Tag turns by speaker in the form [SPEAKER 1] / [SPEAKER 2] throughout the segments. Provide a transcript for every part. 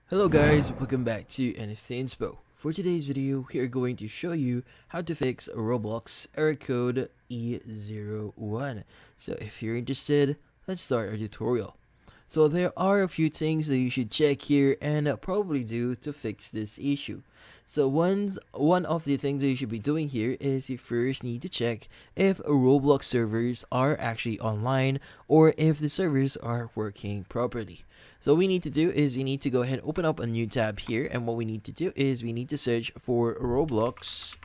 [SPEAKER 1] Hello guys, welcome back to NFT Inspo. For today's video, we are going to show you how to fix Roblox error code E01. So if you're interested, let's start our tutorial. So there are a few things that you should check here and probably do to fix this issue. So one of the things that you should be doing here is you first need to check if Roblox servers are actually online or if the servers are working properly. So what we need to do is we need to go ahead and open up a new tab here, and what we need to do is we need to search for Roblox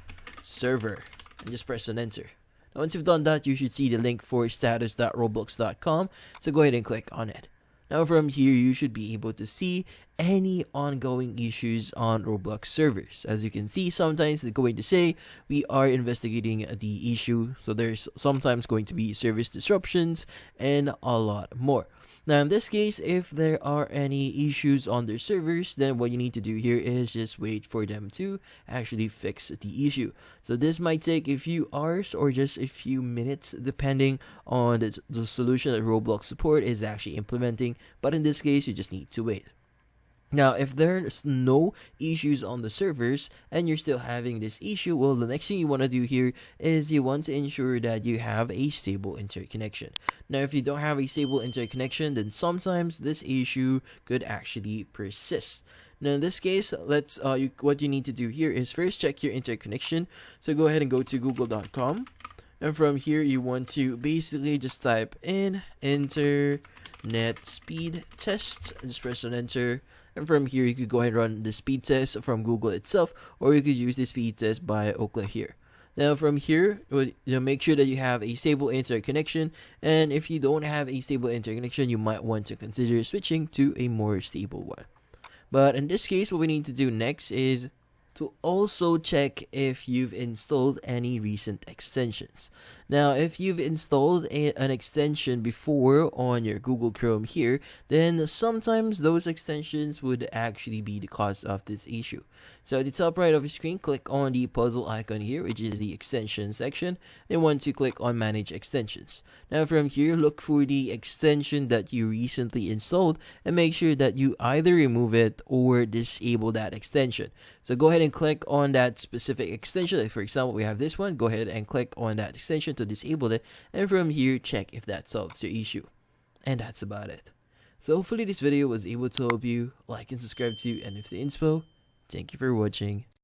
[SPEAKER 1] server and just press on enter. Now once you've done that, you should see the link for status.roblox.com, so go ahead and click on it. Now from here, you should be able to see any ongoing issues on Roblox servers. As you can see, sometimes it's going to say we are investigating the issue, so there's sometimes going to be service disruptions and a lot more. Now in this case, if there are any issues on their servers, then what you need to do here is just wait for them to actually fix the issue. So this might take a few hours or just a few minutes depending on the solution that Roblox support is actually implementing, but in this case you just need to wait. Now, if there's no issues on the servers and you're still having this issue, well, the next thing you want to do here is you want to ensure that you have a stable interconnection. Now, if you don't have a stable interconnection, then sometimes this issue could actually persist. Now, in this case, what you need to do here is first check your interconnection. So go ahead and go to google.com. And from here, you want to basically just type in internet speed test. Just press on enter. And from here, you could go ahead and run the speed test from Google itself, or you could use the speed test by Ookla here. Now from here, make sure that you have a stable interconnection, and if you don't have a stable interconnection, you might want to consider switching to a more stable one. But in this case, what we need to do next is to also check if you've installed any recent extensions. Now, if you've installed an extension before on your Google Chrome here, then sometimes those extensions would actually be the cause of this issue. So at the top right of your screen, click on the puzzle icon here, which is the extension section, and once you click on manage extensions. Now from here, look for the extension that you recently installed and make sure that you either remove it or disable that extension. So go ahead and click on that specific extension. Like for example, we have this one. Go ahead and click on that extension to disable it, and from here, check if that solves your issue. And that's about it. So hopefully this video was able to help you. Like and subscribe to NFT Inspo. Thank you for watching.